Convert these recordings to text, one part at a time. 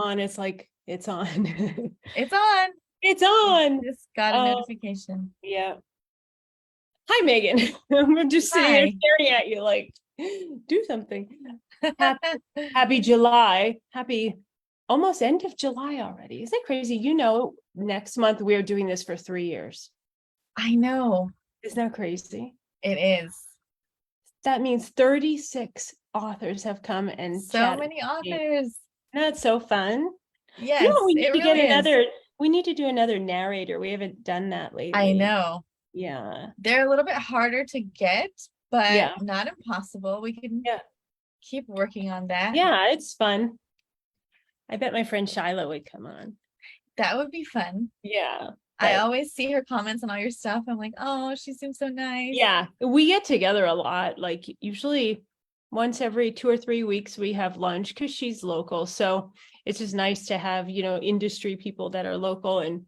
on, it's like, it's on. It's on. It's on. Just got a notification. Yeah. Hi, Megan. I'm just sitting there Hi. staring at you like, do something. Happy, happy July. Happy almost end of July already. Isn't that crazy? You know, next month we're doing this for 3 years. I know. Isn't that crazy? It is. That means 36 authors have come and So chatted many with me. authors. That's so fun. Yes, We need it to get really is. another, we need to do another narrator. We haven't done that I lately. know. Yeah. They're a little bit harder to get, but Yeah. not impossible. We can Yeah. keep working on that. Yeah, it's fun. I bet my friend Shyla would come on. That would be fun. Yeah. I But always see her comments on all your stuff. I'm like, oh, she seems so nice. yeah, we get together a lot. Like usually once every 2 or 3 weeks we have lunch because she's local. So it's just nice to have, industry people that are local and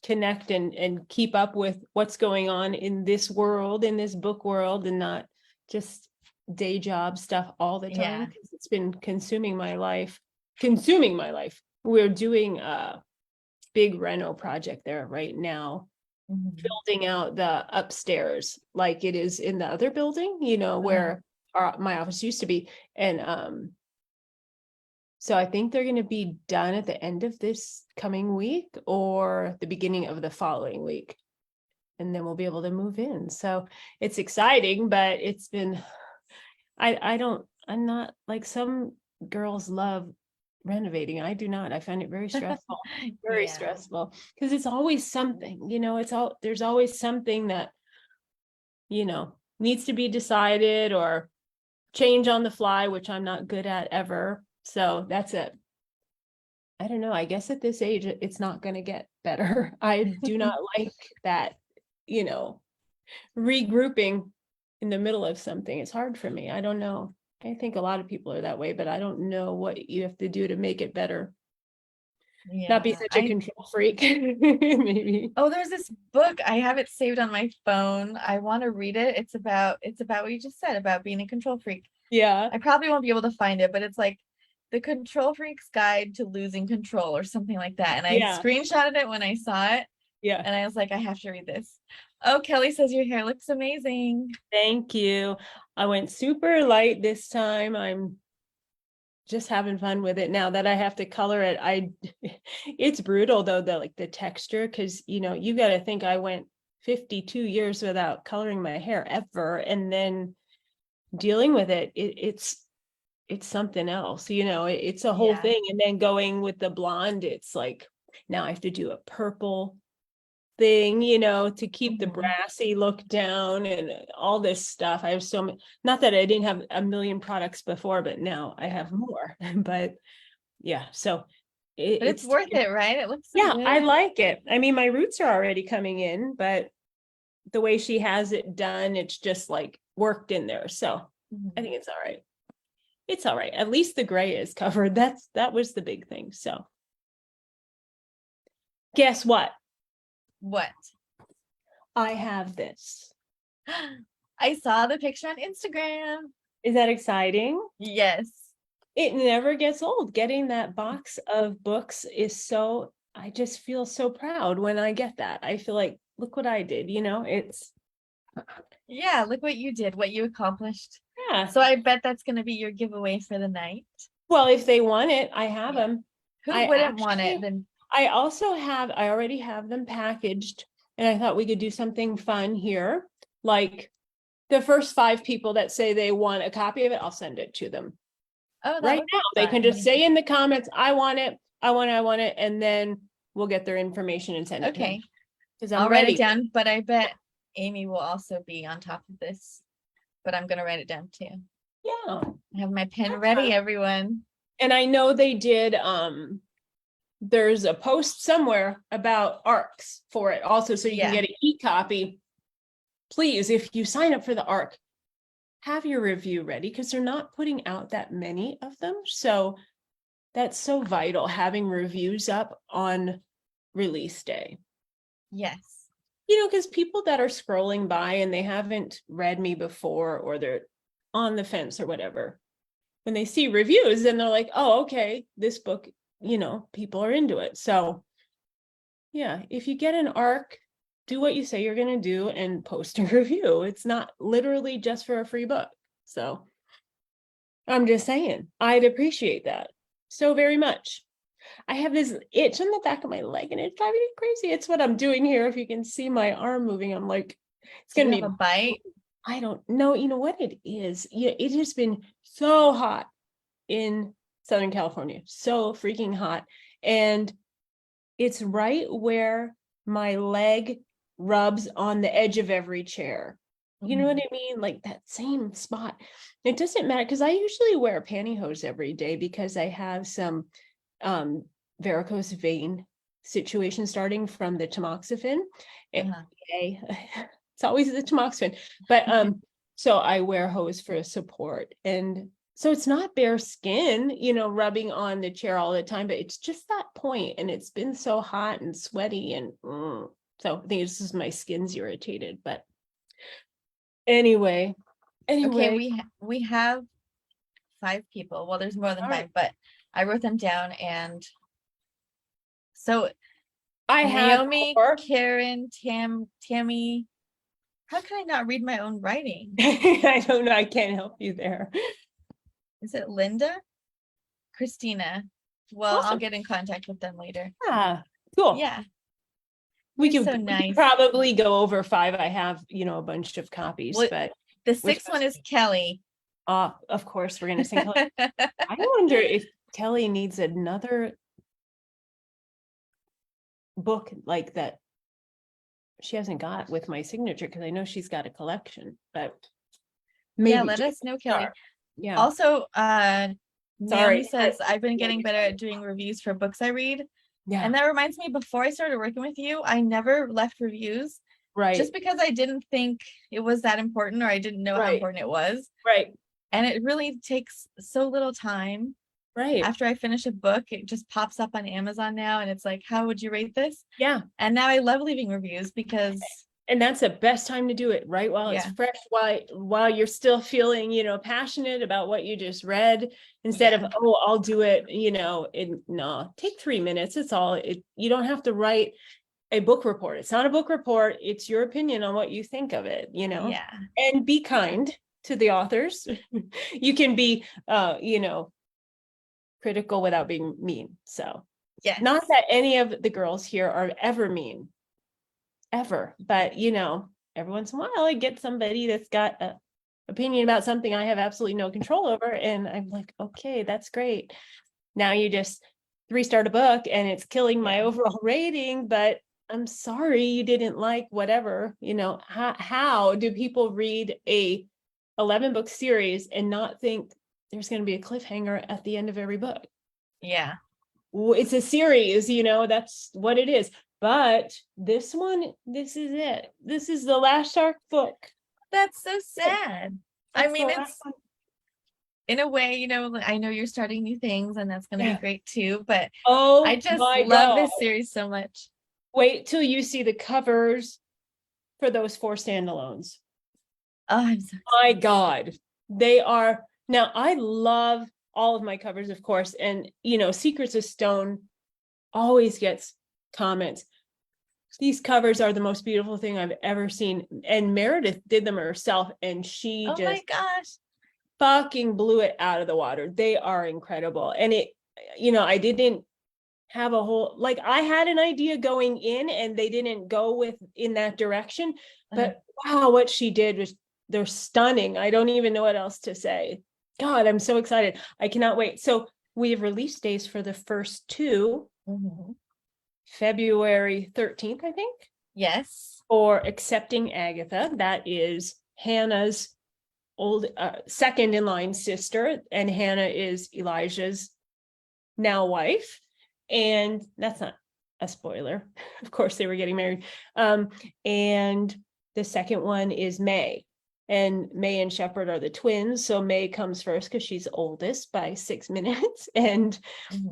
connect and keep up with what's going on in this world, in this book world, and not just day job stuff all the time, Yeah. because it's been consuming my life. We're doing a big reno project there right now, Mhm. building out the upstairs like it is in the other building, where my office used to be. And so I think they're going to be done at the end of this coming week or the beginning of the following week. And then we'll be able to move in. So it's exciting, but it's been, I'm not like some girls love renovating. I do not. I find it very stressful, very Yeah. stressful, because it's always something, there's always something that, needs to be decided or change on the fly, which I'm not good at ever. So that's it. I don't know. I guess at this age, it's not going to get better. I do not like that, regrouping in the middle of something. It's hard for me. I don't know. I think a lot of people are that way, but I don't know what you have to do to make it better. Not be Yeah. such a control freak, maybe. Oh, there's this book. I have it saved on my phone. I want to read it. It's about what you just said about being a control freak. Yeah. I probably won't be able to find it, but it's like The Control Freak's Guide to Losing Control or something like that. And I Yeah. screenshotted it when I saw it. Yeah. And I was like, I have to read this. Oh, Kelly says your hair looks amazing. Thank you. I went super light this time. I'm just having fun with it now that I have to color it. It's brutal though, the texture, because you got to think I went 52 years without coloring my hair ever, and then dealing with it, it's something else, it's a whole Yeah. thing. And then going with the blonde, it's like now I have to do a purple thing, to keep the Mhm. brassy look down and all this stuff. I have so many, not that I didn't have a million products before, but now I have more. But yeah, so But it's worth it, right? It looks so yeah, I good. like it. I mean, my roots are already coming in, but the way she has it done, it's just like worked in there. So I think it's all right. It's all right. At least the gray is covered. That was the big thing. So guess what? What? I have this. I saw the picture on Instagram. Is that exciting? Yes. It never gets old. Getting that box of books is I just feel so proud when I get that. I feel like, look what I did, Yeah, look what you did, what you accomplished. yeah. So I bet that's going to be your giveaway for the night. Well, if they want it, I have them. Who wouldn't want it? Then I already have them packaged, and I thought we could do something fun here. Like the first 5 people that say they want a copy of it, I'll send it to them. Right now, they can just say in the comments, I want it, I want it, and then we'll get their information and send it to them. Okay. Because I'll write it down, but I bet Amy will also be on top of this. But I'm gonna write it down too. Yeah. I have my pen ready, everyone. And I know they did, there's a post somewhere about ARCs for it also, so you can get an e-copy. Please, if you sign up for the ARC, have your review ready, because they're not putting out that many of them. So that's so vital, having reviews up on release day. Yes. Because people that are scrolling by and they haven't read me before, or they're on the fence or whatever, when they see reviews, then they're like, oh, okay, this book, people are into it. So yeah, if you get an arc, do what you say you're going to do and post a review. It's not literally just for a free book. So I'm just saying, I'd appreciate that so very much. I have this itch on the back of my leg and it's driving me crazy. It's what I'm doing here. If you can see my arm moving, I'm like, it's Do going you to have be, a bite? I don't know. You know what it is? Yeah, it has been so hot in Southern California, so freaking hot. And it's right where my leg rubs on the edge of every chair. You know what I mean? Like that same spot. It doesn't matter because I usually wear pantyhose every day because I have some um, varicose vein situation starting from the tamoxifen. It's always the tamoxifen, but so I wear hose for support, and so it's not bare skin, rubbing on the chair all the time, but it's just that point, and it's been so hot and sweaty, and so I think it's just my skin's irritated. But anyway, Okay, we have 5 people. Well, there's more than 5, but I wrote them down. And so I have Naomi, 4. Karen, Tammy. How can I not read my own writing? I don't know. I can't help you there. Is it Linda? Christina. Well, I'll Awesome. get in contact with them later. Yeah, cool. Yeah. We They're could, so nice. probably go over 5. I have, a bunch of copies, Well, but the 6th one is Kelly. of course we're gonna sing. I wonder if Kelly needs another book like that she hasn't got with my signature, because I know she's got a collection, but maybe. Yeah, let us know, Kelly. Yeah. Also, Naomi Sorry. says I've been getting better at doing reviews for books I read. Yeah. And that reminds me, before I started working with you, I never left reviews. Right. Just because I didn't think it was that important, or I didn't know how important it was. Right. And it really takes so little time. Right. After I finish a book, it just pops up on Amazon now, and it's like, how would you rate this? Yeah. And now I love leaving reviews because. And that's the best time to do it, right? While it's fresh, while you're still feeling, passionate about what you just read, instead of, oh, I'll do it, no, take 3 minutes. It's all you don't have to write a book report. It's not a book report. It's your opinion on what you think of it, Yeah. And be kind to the authors. You can be, critical without being mean. So yes. Not that any of the girls here are ever mean. Ever, but every once in a while I get somebody that's got an opinion about something I have absolutely no control over, and I'm like, okay, that's great. Now you just 3-star a book and it's killing my overall rating, but I'm sorry you didn't like whatever. How do people read a 11-book series and not think there's going to be a cliffhanger at the end of every book? Yeah, it's a series, that's what it is. But this one, this is it. This is the last Shark book. That's so sad. I mean, it's in a way, I know you're starting new things, and that's going to be great too. But I just love this series so much. Wait till you see the covers for those 4 standalones. Oh, I'm so excited. My God, they are. Now, I love all of my covers, of course, and Secrets of Stone always gets comments. These covers are the most beautiful thing I've ever seen. And Meredith did them herself, and she just, my gosh, fucking blew it out of the water. They are incredible. And I didn't have a whole, I had an idea going in, and they didn't go in that direction. But wow, what she did they're stunning. I don't even know what else to say. God, I'm so excited. I cannot wait. So we have release days for the first 2. February 13th, I think. Yes. For Accepting Agatha. That is Hannah's old second in line sister, and Hannah is Elijah's now wife. And that's not a spoiler. Of course, they were getting married. And the second one is May. And May and Shepherd are the twins. So May comes first because she's oldest by 6 minutes. And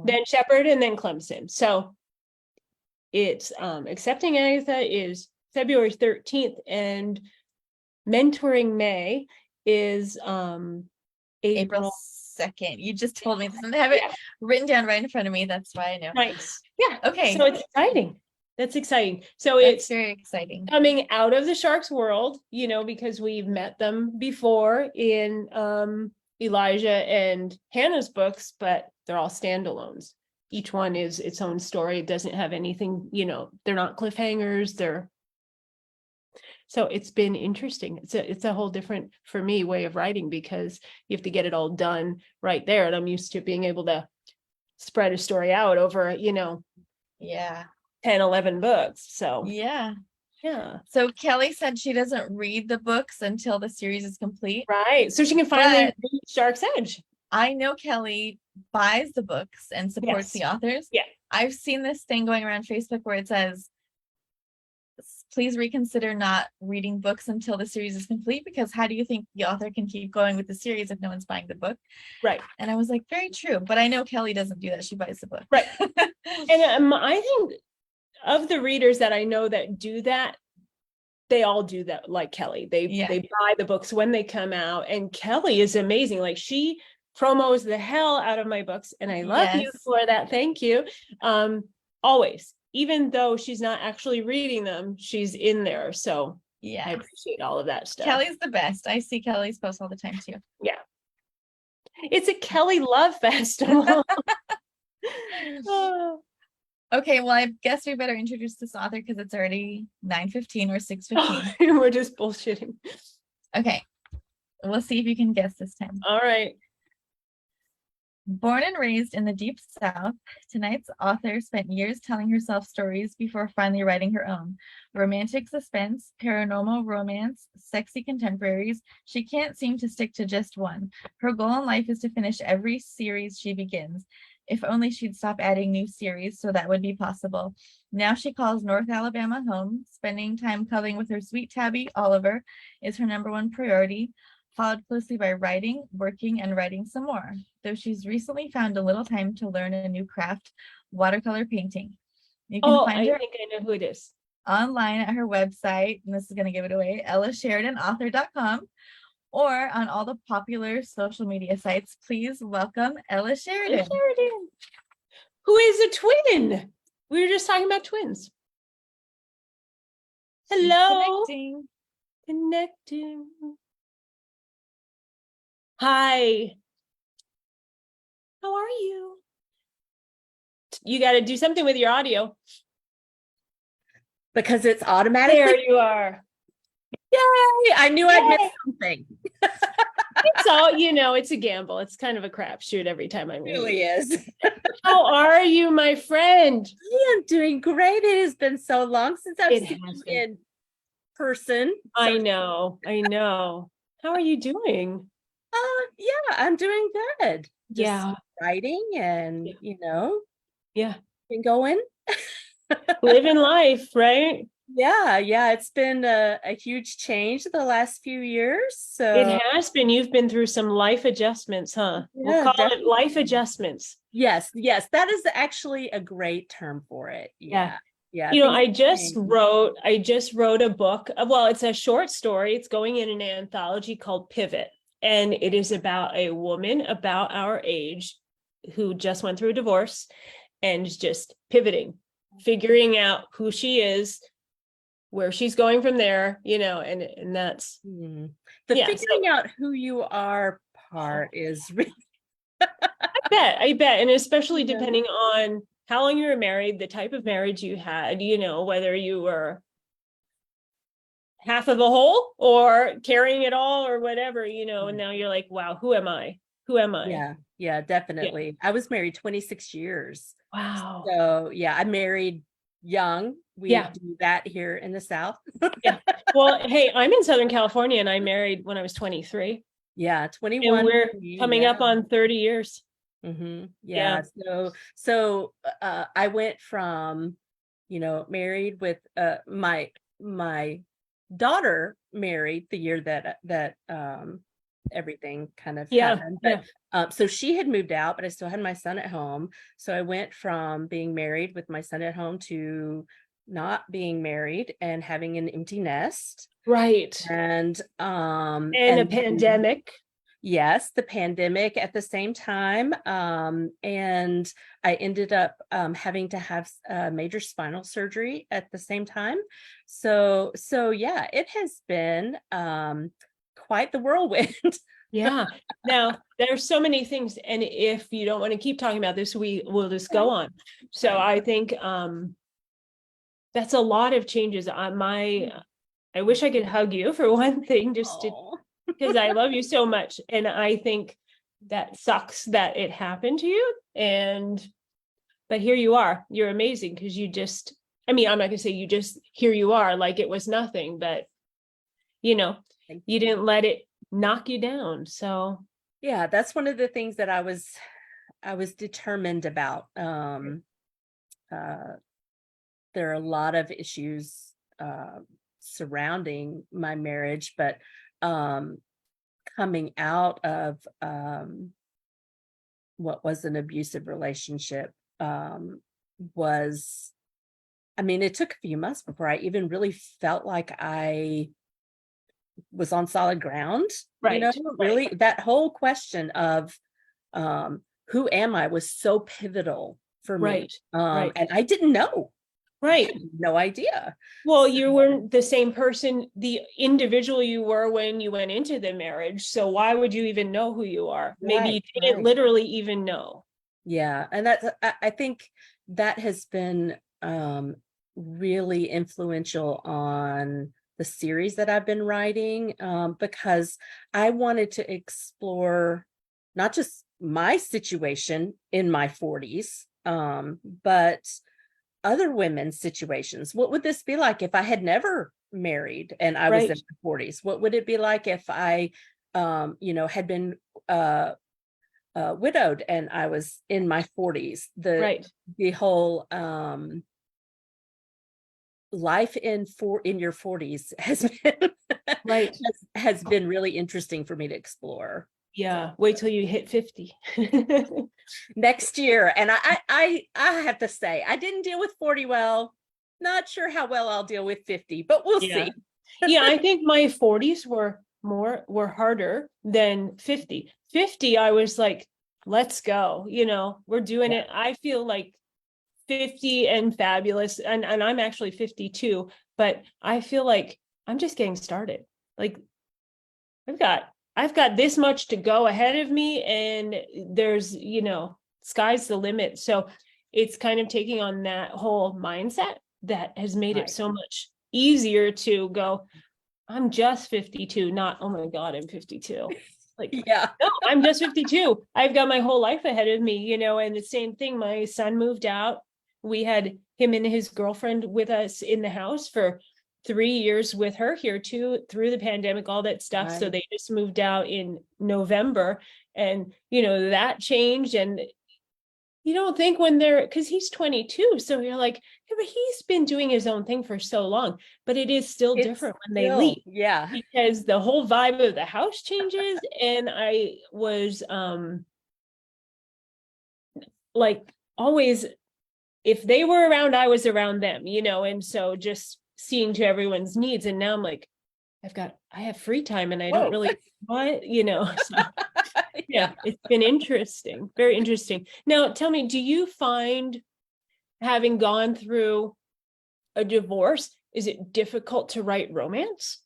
then Shepherd, and then Clemson. So it's Accepting Agatha is February 13th, and Mentoring May is April second. You just told me this, and I have it written down right in front of me. That's why I know. Nice. Yeah. Okay. So it's exciting. That's exciting. So it's very exciting. Coming out of the sharks world, because we've met them before in Elijah and Hannah's books, but they're all standalones. Each one is its own story. It doesn't have anything, they're not cliffhangers. So it's been interesting. It's a whole different, for me, way of writing, because you have to get it all done right there. And I'm used to being able to spread a story out over, 10, 11 books. So yeah. So Kelly said she doesn't read the books until the series is complete. Right. So she can finally read Shark's Edge. I know Kelly buys the books and supports the authors. Yeah. I've seen this thing going around Facebook where it says, please reconsider not reading books until the series is complete, because how do you think the author can keep going with the series if no one's buying the book? Right. And I was like, very true. But I know Kelly doesn't do that. She buys the book. Right. And I think of the readers that I know that do that, they all do that like Kelly. They buy the books when they come out. And Kelly is amazing. Like, she promos the hell out of my books, and I love you for that. Thank you. Always. Even though she's not actually reading them, she's in there. So I appreciate all of that stuff. Kelly's the best. I see Kelly's posts all the time too. Yeah. It's a Kelly love festival. Okay, well, I guess we better introduce this author because it's already 9:15 or 6:15. We're just bullshitting. Okay, we'll see if you can guess this time. All right. Born and raised in the Deep South, tonight's author spent years telling herself stories before finally writing her own. Romantic suspense, paranormal romance, sexy contemporaries. She can't seem to stick to just one. Her goal in life is to finish every series she begins. If only she'd stop adding new series so that would be possible. Now she calls North Alabama home. Spending time cuddling with her sweet tabby, Oliver, is her #1 priority, followed closely by writing, working, and writing some more, though she's recently found a little time to learn a new craft, watercolor painting. You can find her, I think I know who it is, online at her website, and this is going to give it away, EllaSheridanAuthor.com, or on all the popular social media sites. Please welcome Ella Sheridan. Who is a twin. We were just talking about twins. Hello. Connecting. Hi. How are you? You got to do something with your audio. Because it's automatically. There you are. Yay! I knew I'd missed something. It's all, it's a gamble. It's kind of a crapshoot every time I meet. It really is. How are you, my friend? I am doing great. It has been so long since I've seen you in person. I know. How are you doing? Yeah, I'm doing good. Just writing and been going. Living life, right? Yeah, it's been a huge change the last few years. So it has been. You've been through some life adjustments, huh? We'll call it life adjustments. Yes, that is actually a great term for it. Yeah. I just wrote a book. Well, it's a short story. It's going in an anthology called Pivot. And it is about a woman about our age who just went through a divorce and is just pivoting, figuring out who she is, where she's going from there, and that's the figuring out who you are part is really I bet. And especially depending on how long you were married, the type of marriage you had, whether you were half of a whole or carrying it all or whatever, and now you're like, wow, who am I? Yeah, definitely. I was married 26 years. Wow. So I married young. We do that here in the South. Well, hey, I'm in Southern California and I married when I was 23. 21. And we're coming up on 30 years. Mm-hmm. So I went from, married with my daughter married the year that everything kind of happened. But so she had moved out, but I still had my son at home. So I went from being married with my son at home to not being married and having an empty nest. Right. And a pandemic. Yes, the pandemic at the same time. And I ended up having to have major spinal surgery at the same time. So yeah, it has been quite the whirlwind. Yeah. Now, there's so many things, and if you don't want to keep talking about this, we will just go on. So Right. I think that's a lot of changes. I wish I could hug you for one thing, just to Oh, because I love you so much. And I think that sucks that it happened to you. But here you are. You're amazing because I mean, I'm not gonna say you just, here you are like it was nothing, but you know, thank you you. didn't let it knock you down. So Yeah, that's one of the things that I was determined about. Uh, there are a lot of issues surrounding my marriage, but um, coming out of what was an abusive relationship was, I mean, it took a few months before I even really felt like I was on solid ground. right, Really, that whole question of who am I was so pivotal for me. right, right, And I didn't know. I right. had no idea. Well, So, you weren't the same person, the individual you were when you went into the marriage. So why would you even know who you are? Maybe you right, didn't right. literally even know. Yeah. And that's, I think that has been really influential on the series that I've been writing, because I wanted to explore not just my situation in my 40s, but other women's situations. What would this be like if I had never married and I was Right, in my 40s? What would it be like if I, had been widowed and I was in my 40s? right, The whole life in your 40s has been right. has been really interesting for me to explore. So Yeah. Wait till you hit 50. next year, and I have to say, I didn't deal with 40 well. Not sure how well I'll deal with 50, but we'll Yeah. see. Yeah, I think my 40s were harder than 50. 50, I was like, let's go, we're doing Yeah. it. I feel like 50 and fabulous, and I'm actually 52, but I feel like I'm just getting started. Like I've got I've got this much to go ahead of me, and there's, sky's the limit. So it's kind of taking on that whole mindset that has made it Right. so much easier to go, I'm just 52, not, oh my God, I'm 52. Like, Yeah. no, I'm just 52. I've got my whole life ahead of me, and the same thing, my son moved out. We had him and his girlfriend with us in the house for 3 years with her here too, through the pandemic, all that stuff. So Right. they just moved out in November, and that changed. And you don't think when because he's 22, so you're like, yeah, but he's been doing his own thing for so long. But it is still It's different when they still, leave, yeah. because the whole vibe of the house changes. And I was like, always, if they were around, I was around them, and so just seeing to everyone's needs. And now I'm like, I have free time, and I don't Whoa. really what, so Yeah. yeah, it's been interesting, very interesting. Now tell me, do you find, having gone through a divorce, is it difficult to write romance?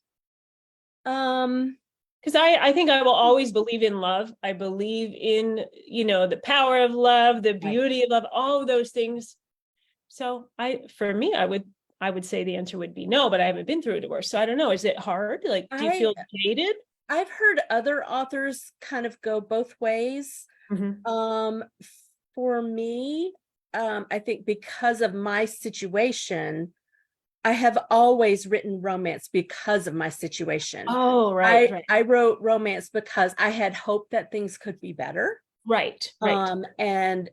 Um, Because I think I will always believe in love. I believe in, the power of love, the right. beauty of love, all of those things. So for me, I would say the answer would be no, but I haven't been through a divorce. So I don't know. Is it hard? Like, do you I feel jaded? I've heard other authors kind of go both ways. Mhm. Um, for me, I think because of my situation, I have always written romance because of my situation. Oh, right, right, I wrote romance because I had hoped that things could be better. right, right, And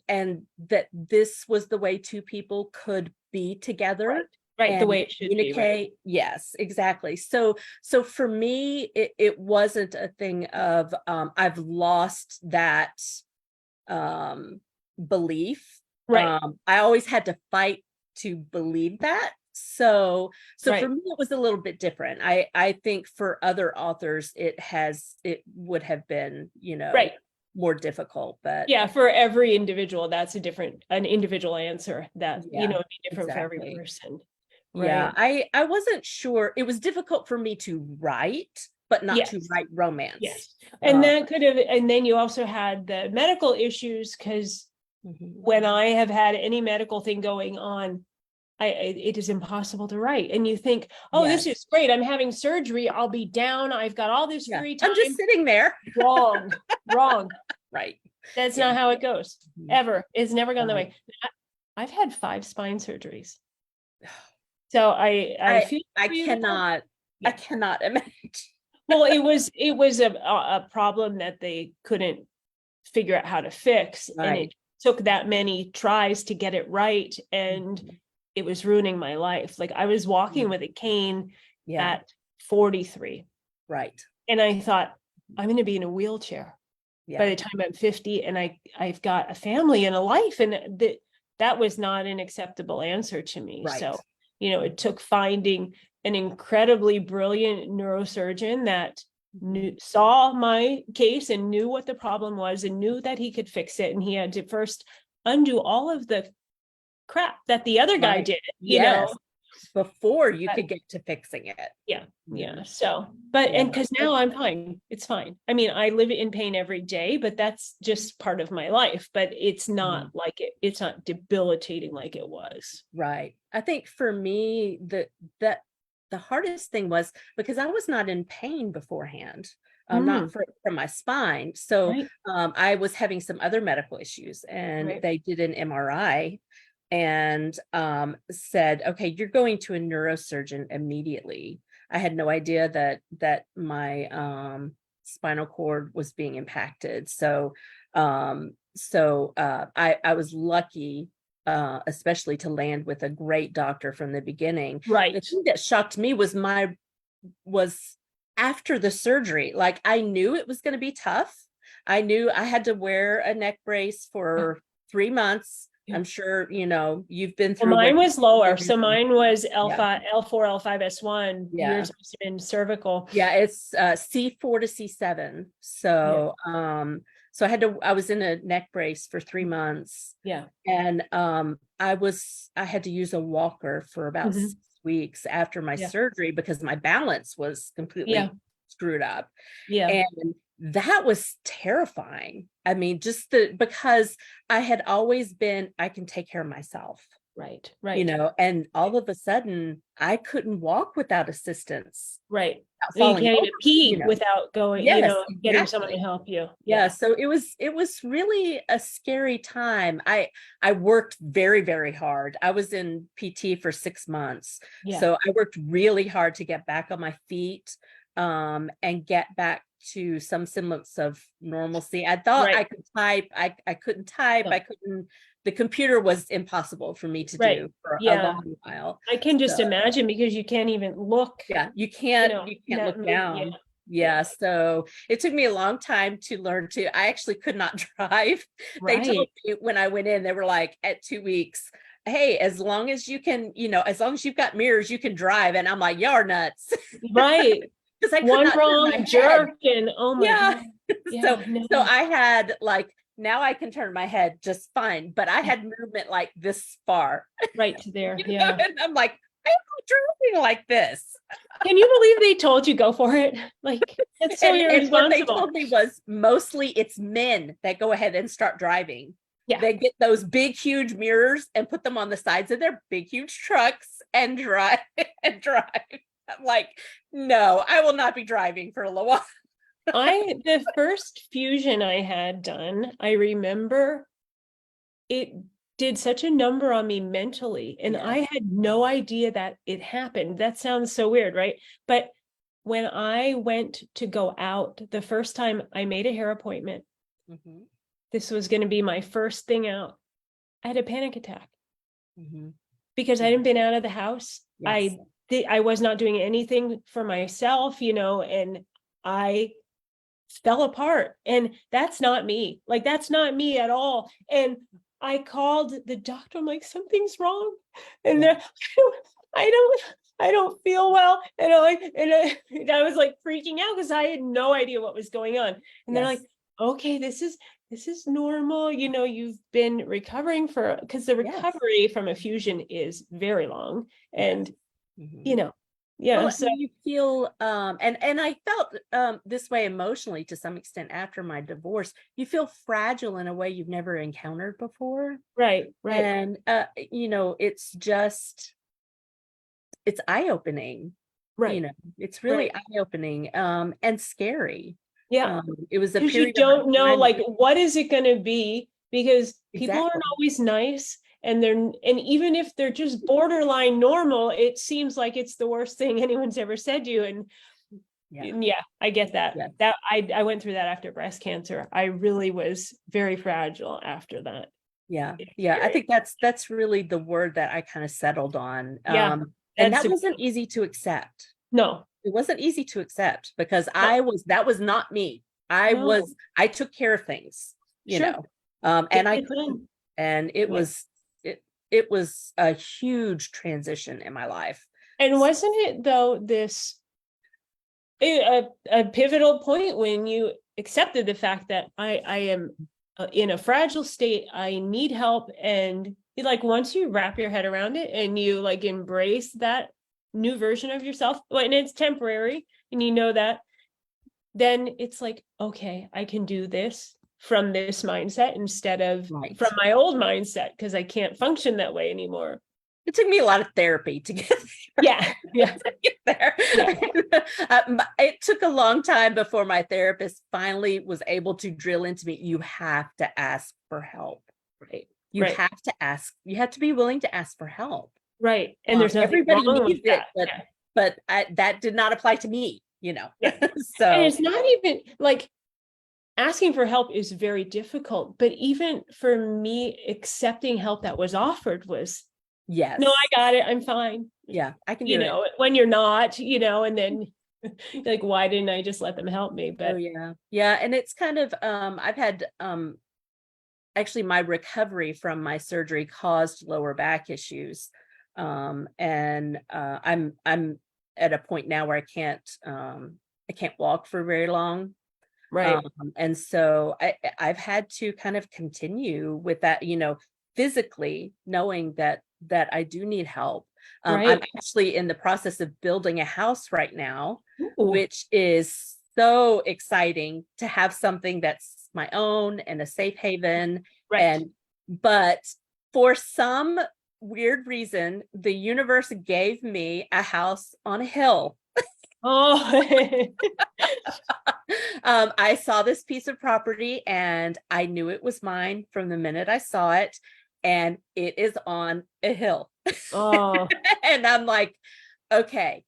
that this was the way two people could be right, together right. The and way it should be, right? communicate. Yes, exactly. So for me, it wasn't a thing of I've lost that belief. Right. I always had to fight to believe that. So Right. for me, it was a little bit different. I think for other authors, it would have been, Right. more difficult, but Yeah, for every individual, that's an individual answer that, yeah, it'd be different for every exactly. person. Yeah, Right. I wasn't sure. It was difficult for me to write, but not to Yes. write romance. Yes. And that could have, and then you also had the medical issues, because Mhm. when I have had any medical thing going on, it is impossible to write. And you think, oh, this Yes. is great. I'm having surgery. I'll be down. I've got all this Yeah, free time. I'm just sitting there. Wrong, wrong. Right. That's Yeah. not how it goes. Mhm. Ever. It's never gone that Right. way. I've had 5 spine surgeries. So I feel I for you. cannot, I Yeah. cannot imagine. Well, it was a problem that they couldn't figure out how to fix, and Right. it took that many tries to get it right, and Mhm. it was ruining my life. Like, I was walking Yeah. with a cane Yeah. at 43, Right. and I thought, I'm going to be in a wheelchair by Yeah. the time I'm 50, and I've got a family and a life, and that was not an acceptable answer to me. Right. So, it took finding an incredibly brilliant neurosurgeon that saw my case and knew what the problem was and knew that he could fix it. And he had to first undo all of the crap that the other guy Right. did, Yes. Before you But- could get to fixing it. yeah. Mhm. So, but, Yeah. and because now I'm fine, it's fine. I mean, I live in pain every day, but that's just part of my life. But it's not like it's not debilitating like it was. Right. I think for me, the hardest thing was because I was not in pain beforehand, not from my spine. So Right. I was having some other medical issues, and Right. they did an MRI and said, okay, you're going to a neurosurgeon immediately. I had no idea that my spinal cord was being impacted. I was lucky, especially to land with a great doctor from the beginning. Right. The thing that shocked me was after the surgery. Like, I knew it was going to be tough. I knew I had to wear a neck brace for 3 months. Yeah. I'm sure, you've been Well, through mine was lower. So everything. mine was Yeah. L5, L4, L5S1. Yeah. Yours must have been cervical. Yeah, it's C4 to C7. So I was in a neck brace for 3 months. Yeah. And I had to use a walker for about 6 weeks after my Yeah. surgery because my balance was completely screwed up. Yeah. And that was terrifying. I mean, because I had always been, I can take care of myself. Right. Right. And all of a sudden I couldn't walk without assistance. Right. Without You falling can't even over, pee without going, Yes, getting someone to exactly. help you. Yeah. So it was really a scary time. I worked very, very hard. I was in PT for 6 months. Yeah. So I worked really hard to get back on my feet, and get back to some semblance of normalcy. I thought I could type. I couldn't type. I couldn't. The computer was impossible for me to do for a long while. I can just imagine, because you can't even look. Yeah, you can't look down. Yeah. So it took me a long time to learn I actually could not drive. They told me when I went in, they were like, at 2 weeks, hey, as long as you can, as long as you've got mirrors, you can drive. And I'm like, y'all are nuts. Right. Because I could One not turn my wrong head. jerk and oh my God. So I had now I can turn my head just fine, but I had movement like this far. Right to there. And I'm like, I'm not driving like this. Can you believe they told you go for it? Like, that's so irresponsible. And what they told me was mostly it's men that go ahead and start driving. Yeah. They get those big, huge mirrors and put them on the sides of their big, huge trucks and drive. I'm like, no, I will not be driving for a little while. The first fusion I had done, I remember it did such a number on me mentally, and I had no idea that it happened. That sounds so weird, right? But when I went to go out, the first time I made a hair appointment, this was going to be my first thing out, I had a panic attack because I hadn't been out of the house. I was not doing anything for myself, and I fell apart. And that's not me. Like, that's not me at all. And I called the doctor. I'm like, something's wrong. And they're, I don't feel well. And and I was like freaking out because I had no idea what was going on. And they're like, Yes. okay, this is normal. You've been recovering because the Yes. recovery from a fusion is very long. And, Mhm. yeah. Well, So and you feel and I felt this way emotionally to some extent after my divorce. You feel fragile in a way you've never encountered before. right. And it's just it's eye-opening. Right. It's Right. really eye-opening and scary. Yeah. It was a Because you period of my don't know, time. like, what is it going to be? Because people aren't Exactly. always nice, and even if they're just borderline normal, it seems like it's the worst thing anyone's ever said to you. Yeah. And yeah, I get that. Yes. That I went through that after breast cancer. I really was very fragile after that. Yeah. Yeah. I think that's really the word that I kind of settled on. Yeah, And that's that wasn't easy to accept. no, It wasn't easy to accept because no, that was not me. no. I took care of things, Sure. and Take I your couldn't. time. And Yeah. it was a huge transition in my life. And wasn't it though a pivotal point when you accepted the fact that I am in a fragile state, I need help, and once you wrap your head around it and you embrace that new version of yourself, and it's temporary, and that, then it's like, okay, I can do this from this mindset instead of Right. from my old mindset, because I can't function that way anymore. It took me a lot of therapy to get Yeah. to get there. It took a long time before my therapist finally was able to drill into me. You have to ask for help. Right. You have to ask. You have to be willing to ask for help. Right. And there's nothing Everybody wrong needs with that. it, but that did not apply to me. Yeah. So, and it's not even asking for help is very difficult, but even for me, accepting help that was offered was, yes, no, I got it, I'm fine. Yeah, I can do it. When you're not, and then why didn't I just let them help me? But yeah, and it's kind of I've had actually my recovery from my surgery caused lower back issues, and I'm at a point now where I can't walk for very long. right. And so I've had to kind of continue with that, physically knowing that I do need help. I'm Right. actually in the process of building a house right now, Ooh. which is so exciting to have something that's my own and a safe haven. Right. But for some weird reason, the universe gave me a house on a hill. Oh. I saw this piece of property and I knew it was mine from the minute I saw it, and it is on a hill. Oh. And I'm like, okay,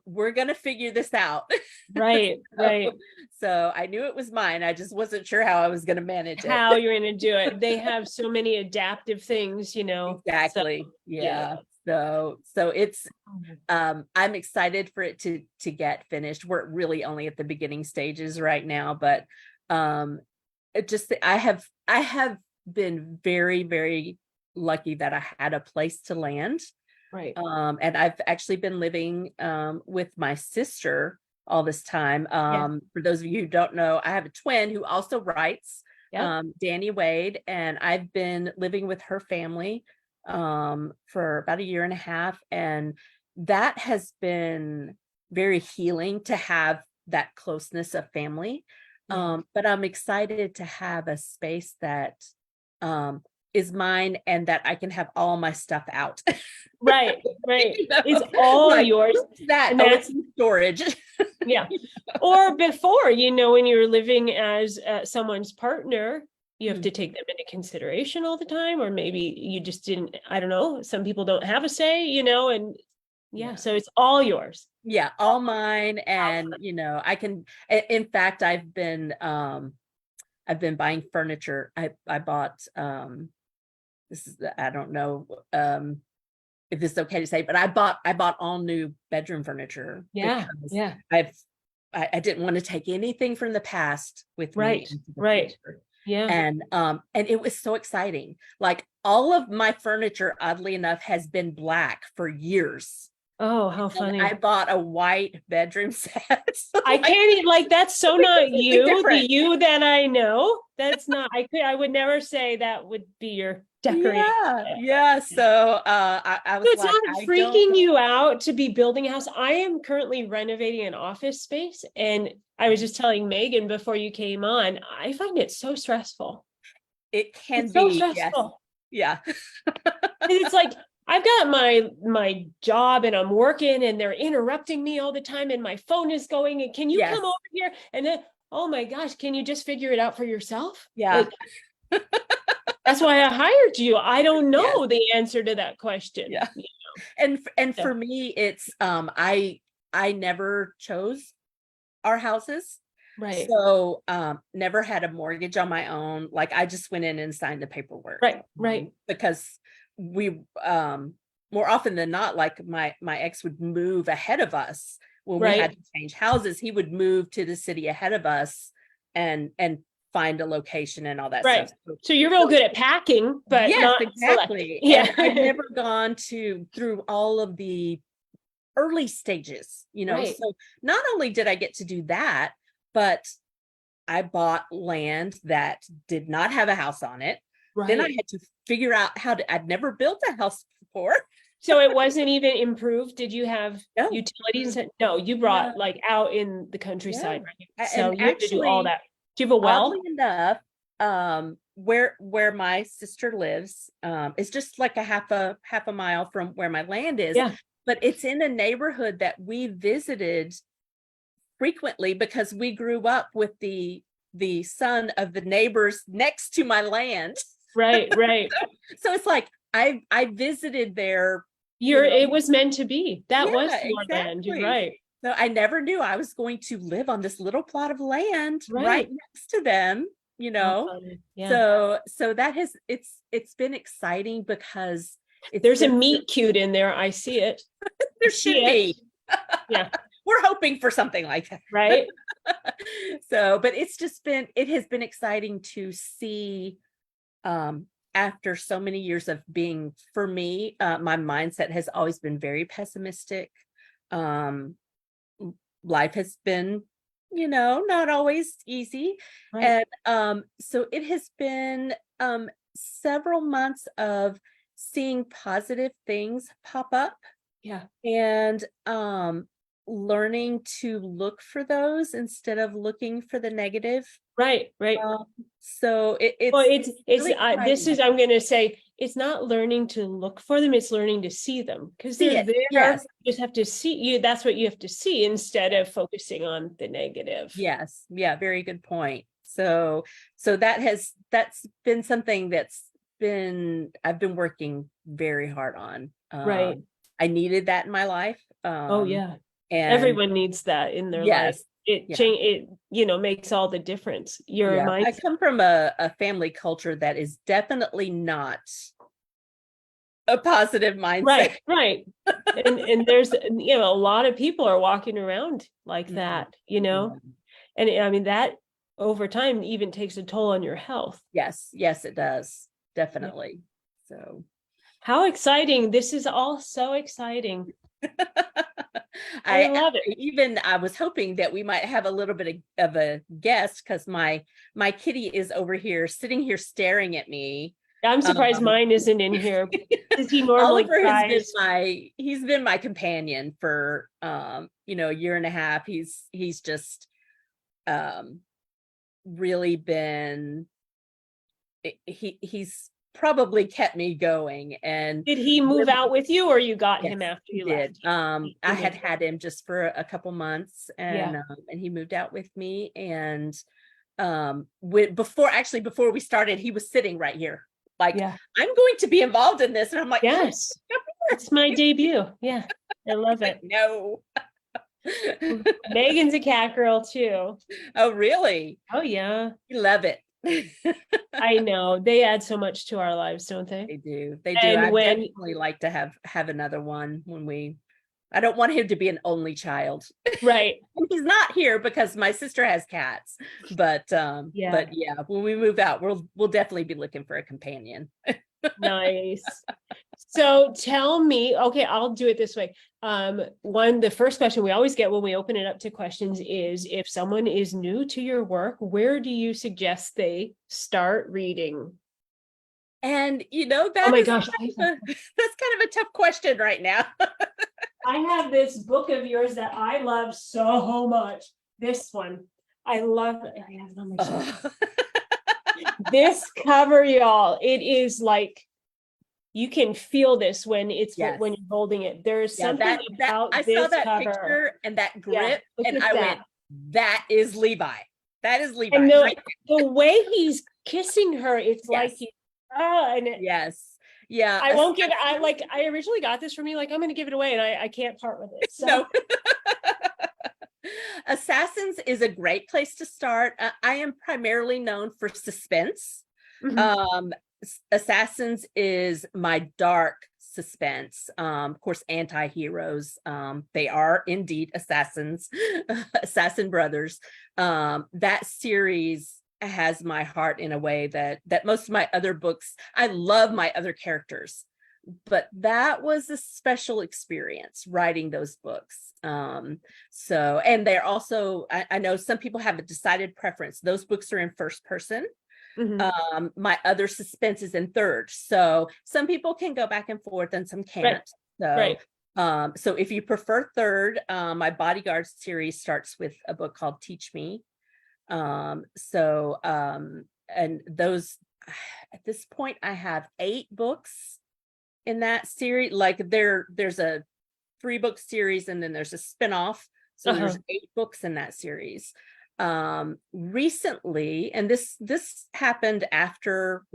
we're gonna figure this out. Right. Right. So I knew it was mine. I just wasn't sure how I was gonna manage it. How you're going to do it. They have so many adaptive things, Exactly. So, yeah. So it's I'm excited for it to get finished. We're really only at the beginning stages right now, but I have been very, very lucky that I had a place to land. Right. And I've actually been living with my sister all this time. For those of you who don't know, I have a twin who also writes, Danny Wade, and I've been living with her family for about a year and a half, and that has been very healing to have that closeness of family. But I'm excited to have a space that is mine and that I can have all my stuff out. Right. It's all yours. It's in storage. Yeah. Or before, when you're living as someone's partner, you have to take them into consideration all the time, or maybe you just didn't, I don't know, some people don't have a say, and so it's all yours. Yeah, all mine. And I can, in fact, I've been buying furniture. I bought this is, I don't know if this is okay to say, but I bought all new bedroom furniture. Yeah. Because Yeah. I didn't want to take anything from the past with me. Right. Yeah. And it was so exciting. Like all of my furniture, oddly enough, has been black for years. Oh, how And funny. I bought a white bedroom set. I Like, can't even, like, that's so not completely you, the different. you that I know. That's not, I would never say that would be your decorating. Yeah. So I So was it's like, not I don't. freaking you out to be building a house. I am currently renovating an office space, and I was just telling Megan before you came on, I find it so stressful. It can It's so be, yes. stressful. Yeah. It's like I've got my job and I'm working and they're interrupting me all the time and my phone is going and can you Yes. come over here? And then, oh my gosh, can you just figure it out for yourself? Yeah. Like, that's why I hired you. I don't know Yes. the answer to that question. Yeah. you And So, for me, it's I never chose our houses. right, So never had a mortgage on my own. Like I just went in and signed the paperwork. right. Because we more often than not, like my ex would move ahead of us when we had Right. to change houses. He would move to the city ahead of us and find a location and all that Right. stuff. So, So you're real good at packing, but yes, not selecting. exactly. Yeah. And I've never gone through all of the early stages, Right. So not only did I get to do that, but I bought land that did not have a house on it. Then I Right. had to figure out I'd never built a house before. So it wasn't even improved. Did you have No, utilities? No, you no, brought like out in the yeah. countryside, right? So And you had to do all actually, that. Do you have a well? oddly enough, where my sister lives, is just like a half a mile from where my land is. Yeah. But it's in a neighborhood that we visited frequently because we grew up with the son of the neighbors next to my land. Right. So it's like I visited there, It was meant to be. That was yeah, your land. You're exactly. right. So I never knew I was going to live on this little plot of land right Right. next to them, How funny. Yeah. So it's been exciting because it's There's a been meet cute in there. I see it. there See should it. be. Yeah. We're hoping for something like that. Right. So, but it has been exciting to see after so many years of being, for me, my mindset has always been very pessimistic. Life has been, not always easy. Right. And so it has been several months of seeing positive things pop up Yeah. and learning to look for those instead of looking for the negative. Right. So Well, it's it's really this exciting. is I'm going to say it's not learning to look for them, it's learning to see them because See they're it. there. Yes. You just have to see you. That's what you have to see instead of focusing on the negative. Yes. Yeah. Very good point. So that's been something I've been working very hard on. Right. I needed that in my life. Oh yeah. And Everyone needs that in their life. yes. It Yeah. change it, makes all the difference. Your Yeah. I mindset. come from a family culture that is definitely not a positive mindset. Right. And there's a lot of people are walking around like that, Yeah. and I mean that over time even takes a toll on your health. Yes, it does. Definitely. So How exciting. This is all so exciting. I love it. I was hoping that we might have a little bit of a guest because my kitty is over here sitting here staring at me. I'm surprised mine isn't in here because he normally Oliver cries. he's been my companion for a year and a half. He's just really been he's probably kept me going. And Did he move out with you or you got him yes, after he you did. left? I had him just for a couple months and Yeah. and he moved out with me. And before we started, he was sitting right here like, Yeah. I'm going to be involved in this. And I'm like, Yes. It's my debut. Yeah. I love it. no. Megan's a cat girl too. Oh, really? Oh yeah. You love it. I know. They add so much to our lives, don't they? They do. And I'd when definitely like to have another one when we I don't want him to be an only child. Right. And he's not here because my sister has cats. But Yeah. yeah, when we move out, we'll definitely be looking for a companion. Nice. So tell me, okay, I'll do it this way. The first question we always get when we open it up to questions is, if someone is new to your work, where do you suggest they start reading? And Oh that my is gosh, that's kind of a tough question right now. I have this book of yours that I love so much. This one. I love it. I have it on my shelf. This cover, y'all. It is like, you can feel this when it's Yes. when you're holding it. There's Yeah, something about I this saw that cover. picture and that Yeah, grip, look and at I that. went, that is Levi. That is Levi. And Right? the way he's kissing her, it's like Yes. and Yes. Yeah. I won't give it. I originally got this from you, like, I'm gonna give it away, and I can't part with it. So No. Assassins is a great place to start. I am primarily known for suspense. Mhm. Assassins is my dark suspense. Of course, anti-heroes. They are indeed assassins, assassin brothers. That series has my heart in a way that most of my other books, I love my other characters, but that was a special experience writing those books. So, and they're also, I know some people have a decided preference. Those books are in first person. Mhm. My other suspense is in third. So some people can go back and forth and some can't. Right. So if you prefer third, my Bodyguard series starts with a book called Teach Me. And those, at this point, I have 8 books in that series. Like there's a 3-book series, and then there's a spinoff. So there's 8 books in that series. Recently, and this happened after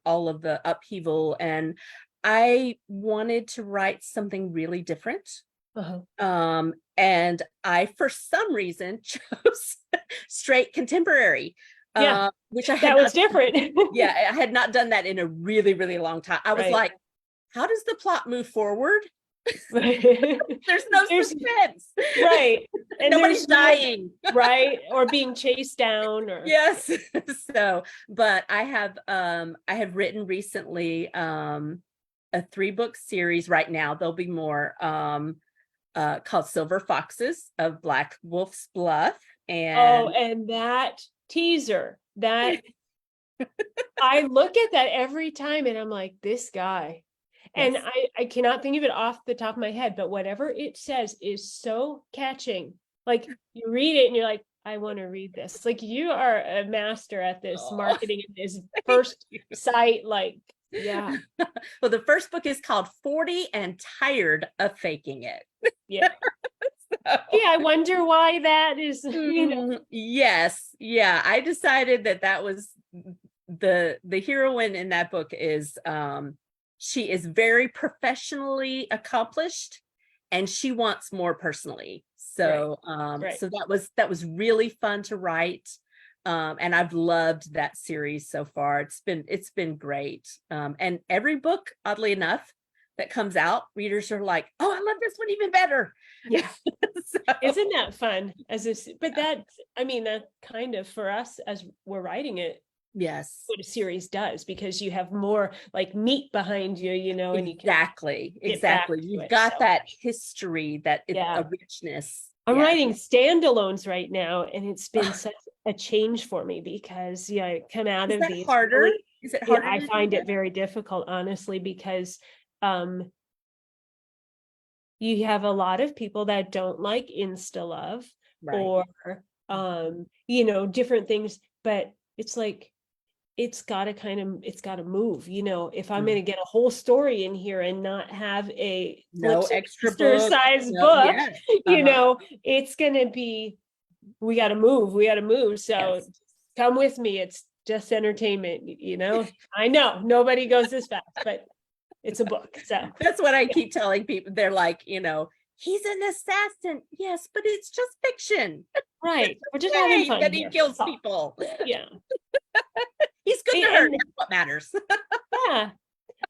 all of the upheaval, and I wanted to write something really different. And I, for some reason, chose straight contemporary. Yeah. Which I That had was different. Yeah, I had not done that in a really, really long time. I was Right. like, how does the plot move forward? Right. There's no suspense. Right. And Nobody's dying. Right. Or being chased down, or Yes. So, but I have written recently a 3-book series. Right now there'll be more, called Silver Foxes of Black Wolf's Bluff. and that teaser, that I look at that every time and I'm like, this guy. And Yes. I cannot think of it off the top of my head, but whatever it says is so catching. Like, you read it and you're like, I want to read this. Like, you are a master at this marketing and this first sight. Like, yeah. Well, the first book is called 40 and Tired of Faking It. Yeah. So, Yeah, I wonder why that is, yes. Yeah. I decided that was the heroine in that book is, she is very professionally accomplished, and she wants more personally. So, Right. so that was really fun to write. And I've loved that series so far. It's been great. And every book, oddly enough, that comes out, readers are like, oh, I love this one even better. Yeah. So, Isn't that fun? But that, I mean, that kind of, for us as we're writing it, yes. what a series does, because you have more like meat behind you, and you can Exactly. get back Exactly. to You've it, got so. that history, that it's Yeah. a richness. I'm Yes. writing standalones right now, and it's been such a change for me, because I come out Is of that these harder? really, Is it harder? I to do find that? it very difficult, honestly, because you have a lot of people that don't like insta love, Right. or different things, but it's like, it's got to move, if I'm going to get a whole story in here and not have a No flips and extra sisters book. size No, book, yes. it's going to be, we got to move. So Yes. come with me. It's just entertainment, I know nobody goes this fast, but it's a book. So That's what I keep telling people. They're like, he's an assassin. Yes, but it's just fiction. right. We're just having fun that he here. kills So, people. yeah. He's good to her. And That's what matters. yeah,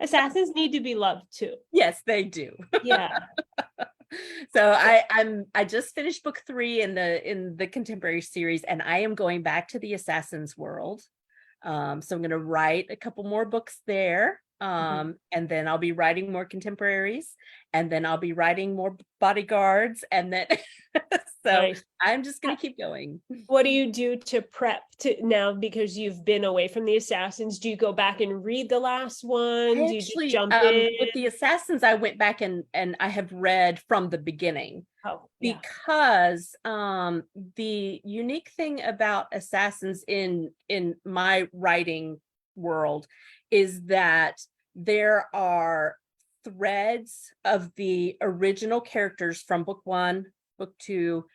assassins need to be loved too. Yes, they do. Yeah. So I just finished book 3 in the contemporary series, and I am going back to the Assassin's World. So I'm going to write a couple more books there. And then I'll be writing more contemporaries, and then I'll be writing more bodyguards, and then so Nice. I'm just going to keep going. What do you do to prep to now, because you've been away from the Assassins? Do you go back and read the last one? I Do you just actually, jump in? with the Assassins, I went back and I have read from the beginning. Oh, yeah. Because the unique thing about Assassins in my writing world is that there are threads of the original characters from book 1, book 2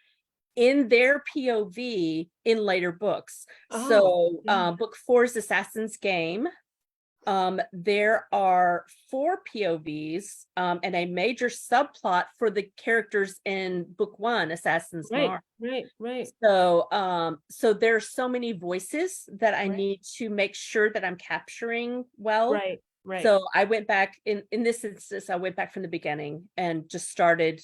in their POV in later books. Oh, So yeah. book 4's Assassin's Game. There are 4 POVs and a major subplot for the characters in book 1, Assassin's Right, Mark. right. So there's so many voices that I Right. need to make sure that I'm capturing well. Right. So I went back in this instance, I went back from the beginning and just started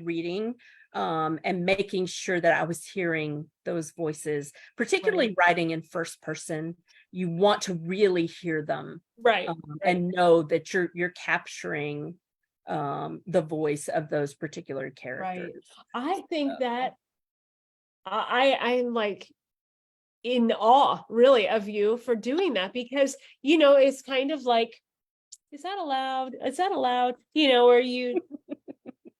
reading and making sure that I was hearing those voices, particularly writing in first person. You want to really hear them, Right. and know that you're capturing the voice of those particular characters. I think that I'm like in awe really of you for doing that, because it's kind of like, is that allowed? Is that allowed? Or you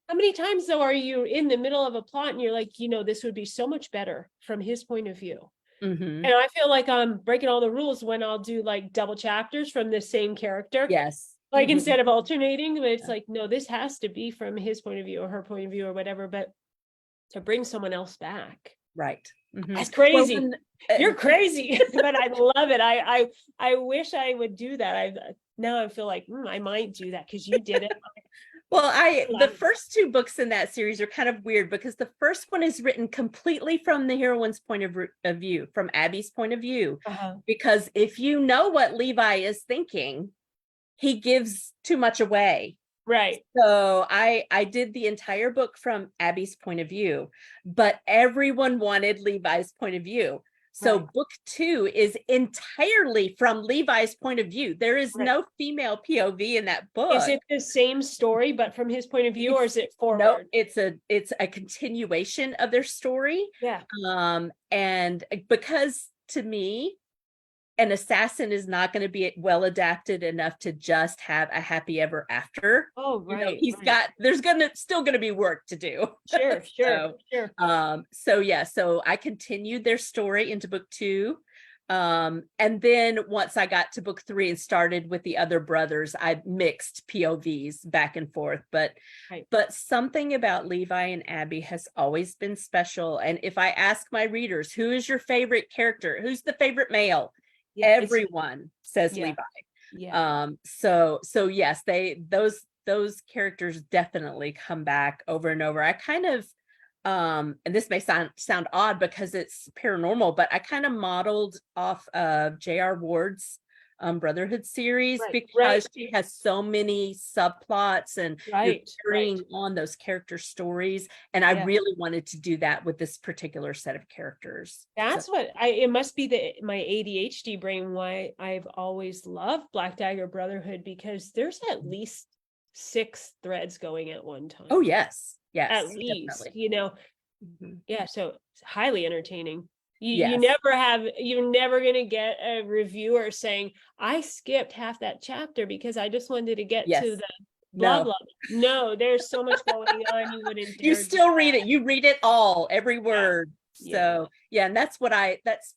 how many times though are you in the middle of a plot and you're like, this would be so much better from his point of view. Mhm. And I feel like I'm breaking all the rules when I'll do like double chapters from the same character. Yes. Like Mhm. instead of alternating, but it's like, no, this has to be from his point of view or her point of view or whatever, but to bring someone else back. Right. Mhm. That's crazy. Well, You're crazy, but I love it. I wish I would do that. Now I feel like I might do that because you did it. Well, the first 2 books in that series are kind of weird because the first one is written completely from the heroine's point of view, from Abby's point of view. Because if you know what Levi is thinking, he gives too much away. Right. So I did the entire book from Abby's point of view, but everyone wanted Levi's point of view. So book 2 is entirely from Levi's point of view. There is no female POV in that book. Is it the same story, but from his point of view, or is it forward? No, it's a continuation of their story. Yeah. And because to me, an assassin is not going to be well adapted enough to just have a happy ever after. Oh, right. There's still gonna be work to do. Sure. So I continued their story into book 2. And then once I got to book 3 and started with the other brothers, I mixed POVs back and forth. But something about Levi and Abby has always been special. And if I ask my readers, who is your favorite character? Who's the favorite male? Yeah, everyone says Levi. Yeah. So yes, those characters definitely come back over and over. I kind of and this may sound odd because it's paranormal, but I kind of modeled off of J.R. Ward's Brotherhood series, because she has so many subplots and you're carrying on those character stories. And I really wanted to do that with this particular set of characters. That's what it must be my ADHD brain why I've always loved Black Dagger Brotherhood, because there's at least 6 threads going at one time. Oh, yes. Yes. At least, Mm-hmm. Yeah. So it's highly entertaining. Yes. You're never going to get a reviewer saying, I skipped half that chapter because I just wanted to get to the blah, blah. No, there's so much going on. You wouldn't. You still read it. You read it all, every word. So and that's